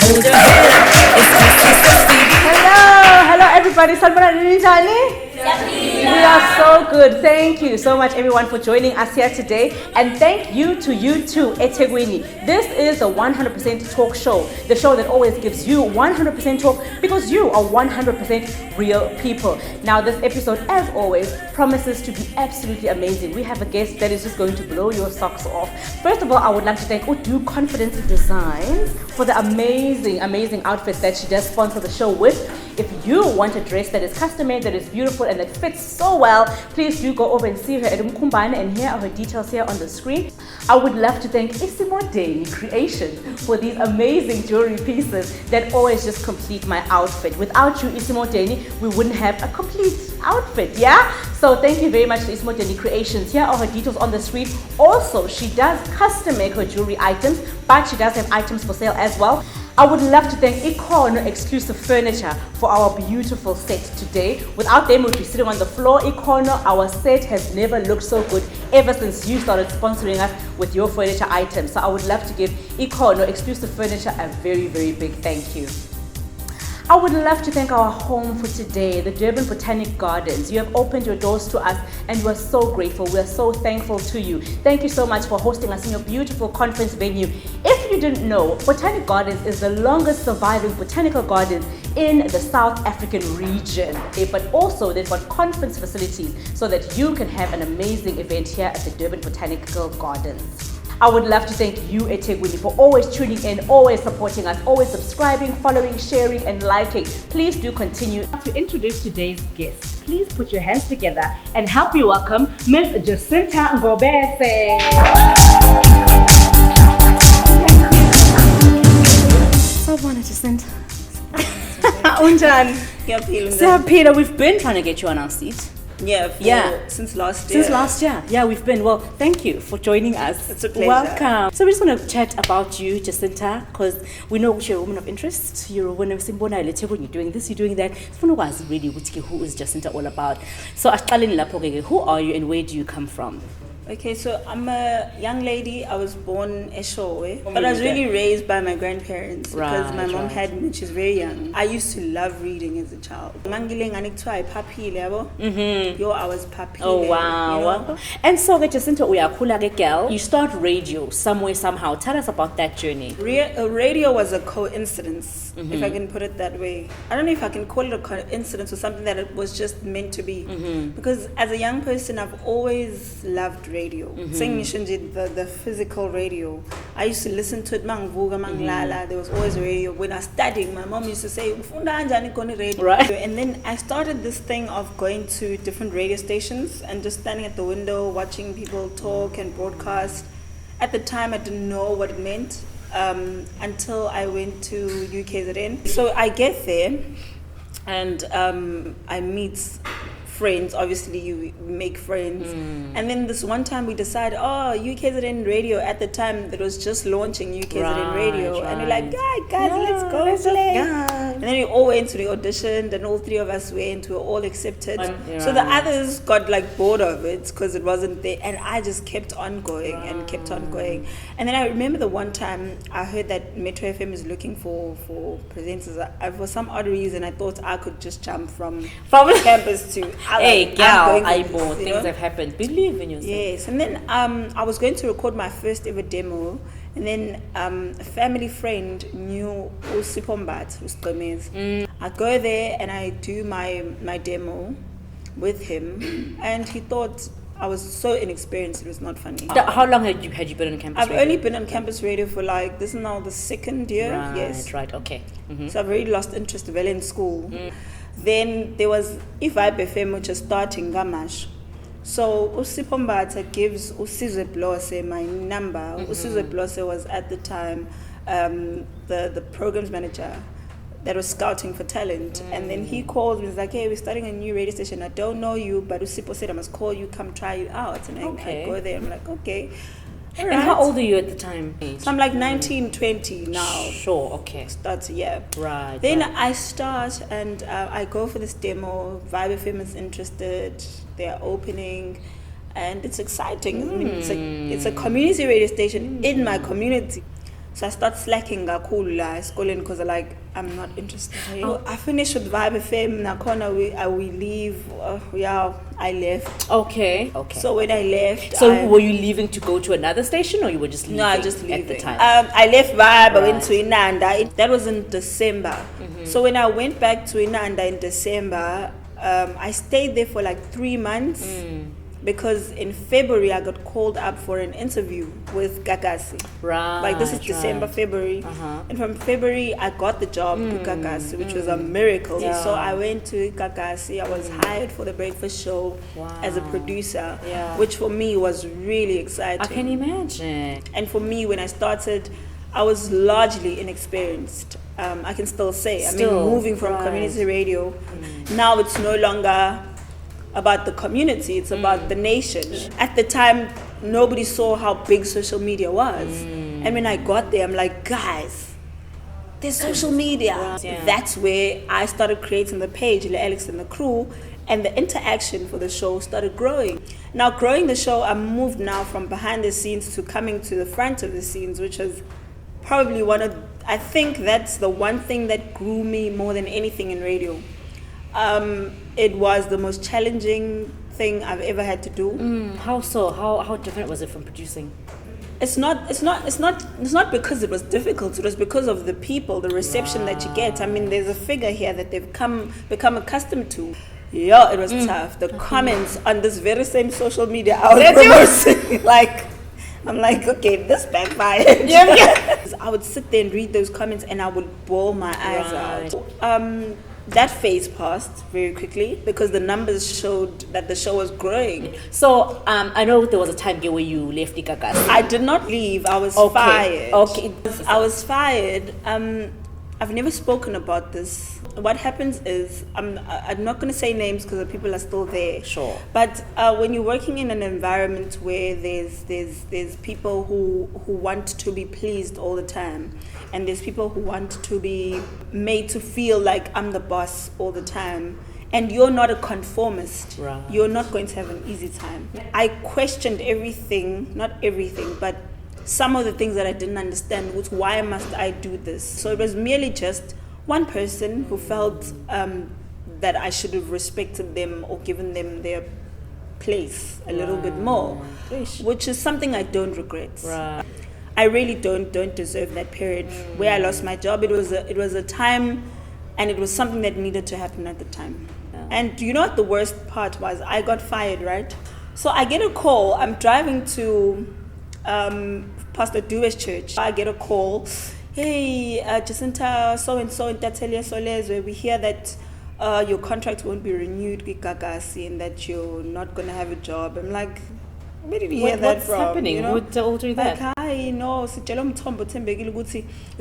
hold your head up. It's just Hello everybody. Sanibona ninjani? We are so good. Thank you so much everyone for joining us here today, and thank you to you too, eThekwini. This is the 100% talk show, the show that always gives you 100% talk because you are 100% real people. Now this episode, as always, promises to be absolutely amazing. We have a guest that is just going to blow your socks off. First of all, I would like to thank Udu Confidence Designs for the amazing outfits that she does sponsor the show with. If you want a dress that is custom made, that is beautiful, and that fits so well, please do go over and see her at Umkumbane, and here are her details here on the screen. I would love to thank Isimodeni Creations for these amazing jewelry pieces that always just complete my outfit. Without you, Isimodeni, we wouldn't have a complete outfit, yeah? So thank you very much to Isimodeni Creations. Here are her details on the screen. Also, she does custom make her jewelry items, but she does have items for sale as well. I would love to thank Ikhono Exclusive Furniture for our beautiful set today. Without them, we'd be sitting on the floor. Ikhono, our set has never looked so good ever since you started sponsoring us with your furniture items. So I would love to give Ikhono Exclusive Furniture a very, very big thank you. I would love to thank our home for today, the Durban Botanic Gardens. You have opened your doors to us and we're so grateful. We're so thankful to you. Thank you so much for hosting us in your beautiful conference venue. If you didn't know, Botanic Gardens is the longest surviving botanical gardens in the South African region. But also they've got conference facilities so that you can have an amazing event here at the Durban Botanical Gardens. I would love to thank you, eThekwini, for always tuning in, always supporting us, always subscribing, following, sharing, and liking. Please do continue. To introduce today's guest, please put your hands together and help me welcome Ms. Jacinta Ngobese. Sawubona, Jacinta. Unjani? Siyaphila. We've been trying to get you on our seat. Since last year. Since last year. Yeah, we've been. Well, thank you for joining us. It's a pleasure. Welcome. So we just want to chat about you, Jacinta, because we know you're a woman of interest. You're a woman of Simbona, you're doing this, you're doing that. So we know really who is Jacinta all about. So who are you and where do you come from? Okay, so I'm a young lady. I was born Eshowe, but I was really raised by my grandparents because my mom had me when she was very young. I used to love reading as a child. I was papi. Oh wow. You know? And so Jacinta, girl, you start radio somewhere somehow. Tell us about that journey. Radio was a coincidence, if I can put it that way. I don't know if I can call it a coincidence or something that it was just meant to be. Because as a young person, I've always loved radio. The physical radio. I used to listen to it. There was always radio. When I was studying, my mom used to say, right. And then I started this thing of going to different radio stations and just standing at the window, watching people talk and broadcast. At the time, I didn't know what it meant until I went to UKZN. So I get there and I meet friends. Obviously you make friends, and then this one time we decided, UKZN radio. At the time it was just launching UKZN radio, and we're like, guys, let's go play. And then we all went to the audition, and all three of us went. We were all accepted. So the others got like bored of it because it wasn't there, and I just kept on going and kept on going. And then I remember the one time I heard that Metro FM is looking for presenters. For some odd reason I thought I could just jump from campus to hey, girl, things have happened. Believe in yourself. Yes, and then I was going to record my first ever demo, and then a family friend knew Usipombat, Usqomez. I go there and I do my demo with him, and he thought I was so inexperienced, it was not funny. How long had you been on campus radio? I've only been on campus radio for this is now the second year. Right, okay. So I've already lost interest well in school. Then there was Ivibe FM, which is starting Gamash. So Usipombata gives Usizwe Blose my number. Usizwe Blose was at the time the programs manager that was scouting for talent. And then he called me, he's like, hey, we're starting a new radio station. I don't know you, but Usipo said I must call you, come try it out. And I go there, I'm like, okay. All right. And how old are you at the time? So I'm like 19, 20 now. Sure, okay. Right. Then I start and I go for this demo. Vibe FM is interested. They're opening. And it's exciting. I mean, it's a community radio station in my community. So I start slacking kakhulu la esikoleni because I'm not interested. I finished with Vibe FM. Nakhona we leave. I left. Okay. So when I left, were you leaving to go to another station, or you were just leaving? No, I just leaving at the time. I left Vibe. I went to Inanda. That was in December. So when I went back to Inanda in December, I stayed there for like 3 months. Because in February I got called up for an interview with Gagasi. Right. Like this is December, February. And from February I got the job with Gagasi, which was a miracle. Yeah. So I went to Gagasi. I was hired for the breakfast show as a producer, which for me was really exciting. I can imagine. And for me, when I started, I was largely inexperienced. I can still say. I mean, moving from community radio, now it's no longer about the community, it's about the nation. At the time, nobody saw how big social media was. And when I got there, I'm like, guys, there's social media. That's where I started creating the page, Alex and the crew, and the interaction for the show started growing. Now, growing the show, I moved now from behind the scenes to coming to the front of the scenes, which is probably I think that's the one thing that grew me more than anything in radio. It was the most challenging thing I've ever had to do. How so? How different was it from producing? It's not because it was difficult. It was because of the people, the reception that you get. I mean, there's a figure here that they've become accustomed to. Yeah, it was tough. The comments on this very same social media I was promoting, I'm like, okay, this backfired. I would sit there and read those comments and I would bawl my eyes out. That phase passed very quickly because the numbers showed that the show was growing. So I know there was a time where you left Ikagas. I did not leave. I was fired. Okay. I was fired. I've never spoken about this. What happens is, I'm not going to say names because the people are still there. Sure. But when you're working in an environment where there's people who want to be pleased all the time, and there's people who want to be made to feel like I'm the boss all the time, and you're not a conformist, you're not going to have an easy time. I questioned everything, not everything, but some of the things that I didn't understand was why must I do this? So it was merely just one person who felt that I should have respected them or given them their place a little bit more, which is something I don't regret. I really don't deserve that period where I lost my job. It was a time, and it was something that needed to happen at the time. And you know what the worst part was? I got fired, right? So I get a call. I'm driving to Pastor Duve's church. I get a call. Hey, Jacinta, so-and-so in Tatelia Soles, where we hear that your contract won't be renewed with Gagasi and that you're not going to have a job. I'm like, where did you hear that from? What's happening? You know? Who told you that? Like, hi, no, it's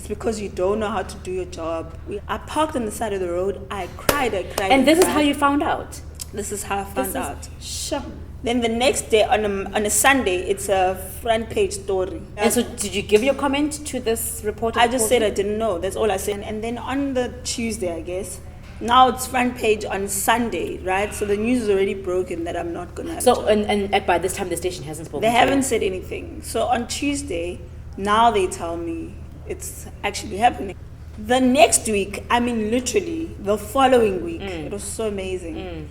because you don't know how to do your job. I parked on the side of the road. I cried. And this is how you found out? This is how I found out. Sure. Then the next day, on a Sunday, it's a front page story. And so did you give your comment to this reporter? I just said I didn't know. That's all I said. And then on the Tuesday, I guess, now it's front page on Sunday, right? So the news is already broken that I'm not going to have So, and by this time, the station hasn't spoken They to haven't you. said anything. So on Tuesday, now they tell me it's actually happening. The next week, I mean literally the following week, it was so amazing.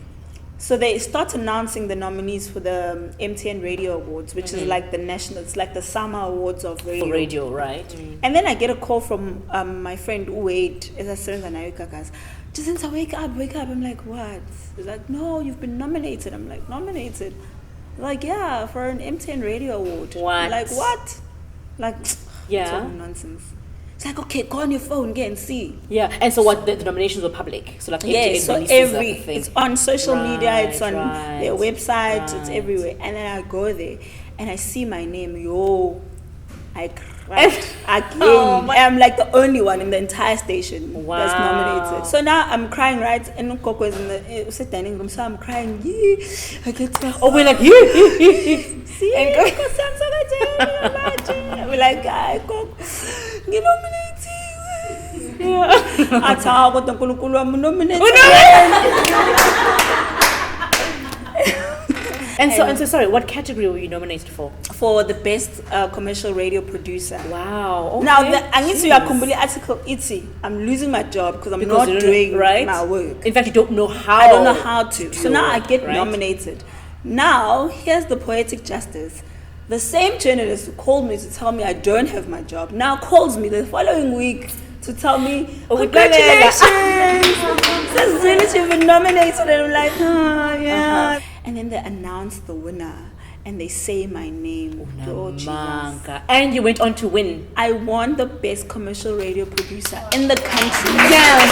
So they start announcing the nominees for the MTN Radio Awards, which is like the national, it's like the summer awards of radio. For radio, right? And then I get a call from my friend Uwade, as I said, Jacinta, wake up. I'm like, what? He's like, no, you've been nominated. I'm like, nominated? Like, yeah, for an MTN Radio Award. What? I'm like, what? Like, Yeah. total nonsense. It's like, okay, go on your phone, get and see. Yeah, and so what, the nominations were public? So like Yes, so it's on social media, it's on Right, their website, it's right. everywhere. And then I go there and I see my name, I cried again. Oh, I'm like the only one in the entire station that's Wow. nominated. So now I'm crying, right? And Nkoko is in the sit dining room, so I'm crying. I get Oh, we're like, see, we're like, you nominated. Athi hawu kodwa uNkulunkulu wami nominated. And so sorry, what category were you nominated for? For the best commercial radio producer. Wow. Okay. Now, the article, I'm losing my job because I'm not doing my work. In fact, you don't know how. I don't know how to. So now I get right? nominated. Now, here's the poetic justice. The same journalist who called me to tell me I don't have my job now calls me the following week to tell me, congratulations! Says you've been nominated. And I'm like, oh, yeah. And then they announce the winner and they say my name. Oh, Jesus. And you went on to win. I won the best commercial radio producer in the country. Yes.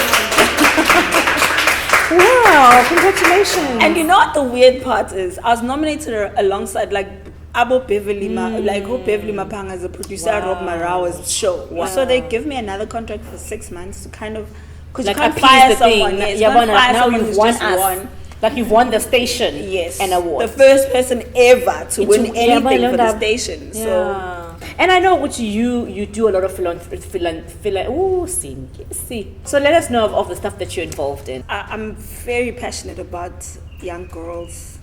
Wow, congratulations. And you know what the weird part is? I was nominated alongside like Abo Beverly, like who Beverly Mapanga as a producer of Rob Marawa's show. Wow. So they give me another contract for 6 months to kind of, because like you can't fire someone. Yes, now you've won us. Like you've won the station. Yes. An award. The first person ever to win anything for the station. Yeah. So. And I know what you do a lot of philanthropy. So let us know of the stuff that you're involved in. I'm very passionate about young girls.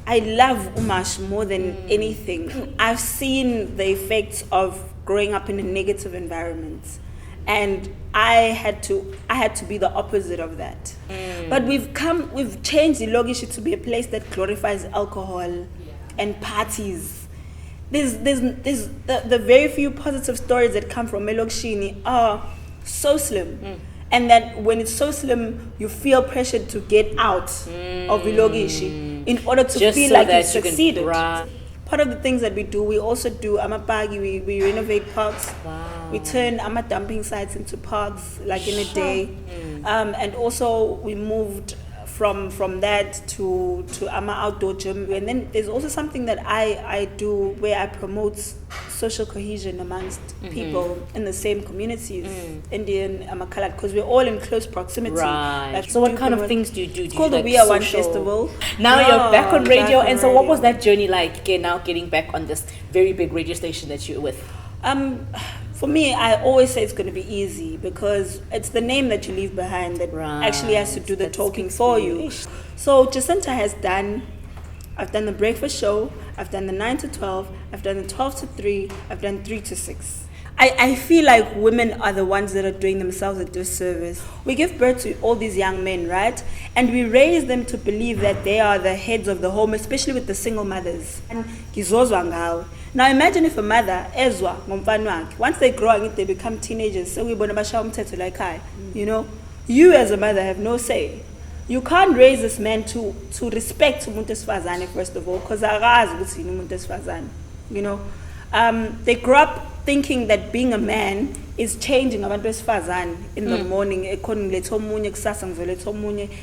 I love Umash more than anything. I've seen the effects of growing up in a negative environment, and I had to be the opposite of that. But we've changed the Ilogishi to be a place that glorifies alcohol and parties. There's the very few positive stories that come from Elokishini are so slim. And that when it's so slim, you feel pressured to get out of Ilogishi in order to just feel so like that you've succeeded. Part of the things that we do, we also do Amapagi, we renovate parks. Wow. We turn dumping sites into parks, like in a day. And also we moved from that to Ama Outdoor Gym. And then there's also something that I do where I promote social cohesion amongst people in the same communities, Indian, Amakalat, because we're all in close proximity. Right. Like, so what kind of things do you do? It's called the We Are One Festival. Now you're back on radio. And so what was that journey like, now getting back on this very big radio station that you're with? For me, I always say it's going to be easy because it's the name that you leave behind that actually has to do the talking for you. So Jacinta I've done the breakfast show, I've done the 9 to 12, I've done the 12 to 3, I've done 3 to 6. I feel like women are the ones that are doing themselves a disservice. We give birth to all these young men, right? And we raise them to believe that they are the heads of the home, especially with the single mothers. And now imagine if a mother, once they grow up, they become teenagers, so we you know, you as a mother have no say. You can't raise this man to respect umuntu wesifazane first of all, because you know, they grow up thinking that being a man is changing abantu wesifazane in the morning,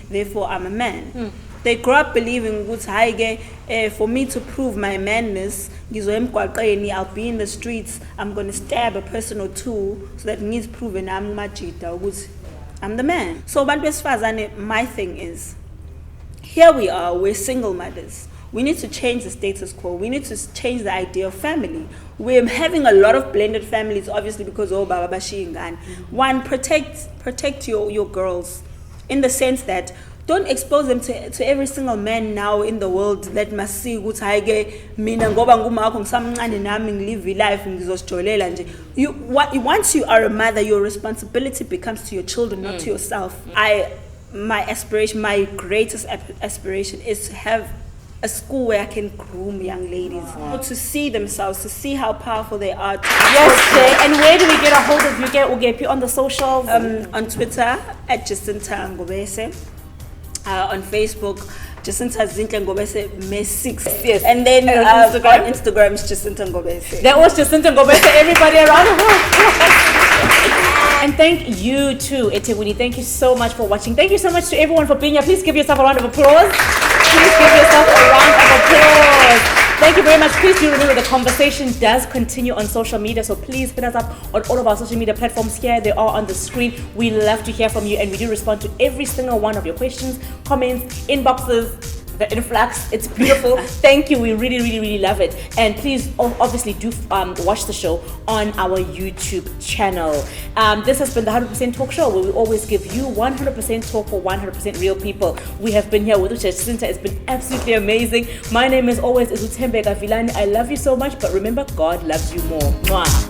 therefore I'm a man. They grow up believing for me to prove my manness, I'll be in the streets, I'm going to stab a person or two, so that means proving I'm the man. So my thing is, here we are, we're single mothers. We need to change the status quo. We need to change the idea of family. We're having a lot of blended families, obviously, because Baba Bashingan. One, protect your girls in the sense that don't expose them to every single man now in the world that must see mina ngoba ngumakho ngisamncane nami ngilive life ngizozijolela nje. Once you are a mother, your responsibility becomes to your children, not to yourself. My greatest aspiration is to have a school where I can groom young ladies to see themselves, to see how powerful they are. Yes, and where do we get a hold of you? Get on the socials? On Twitter at Jacinta Ngobese. On Facebook, Jacinta Ngobese May 6. Yes. And then on Instagram is Jacinta Ngobese. That was Jacinta Ngobese, everybody around the world. And thank you too, Etegwini. Thank you so much for watching. Thank you so much to everyone for being here. Please give yourself a round of applause. Please give yourself a round of applause. Thank you very much. Please do remember the conversation does continue on social media, so please hit us up on all of our social media platforms here. They are on the screen. We love to hear from you, and we do respond to every single one of your questions, comments, inboxes, the influx. It's beautiful. Thank you. We really, really, really love it. And please, obviously, do watch the show on our YouTube channel. This has been the 100% Talk Show, where we always give you 100% talk for 100% real people. We have been here with Jacinta. It's been absolutely amazing. My name, as always, is Thembeka Vilane. I love you so much, but remember, God loves you more. Mwah.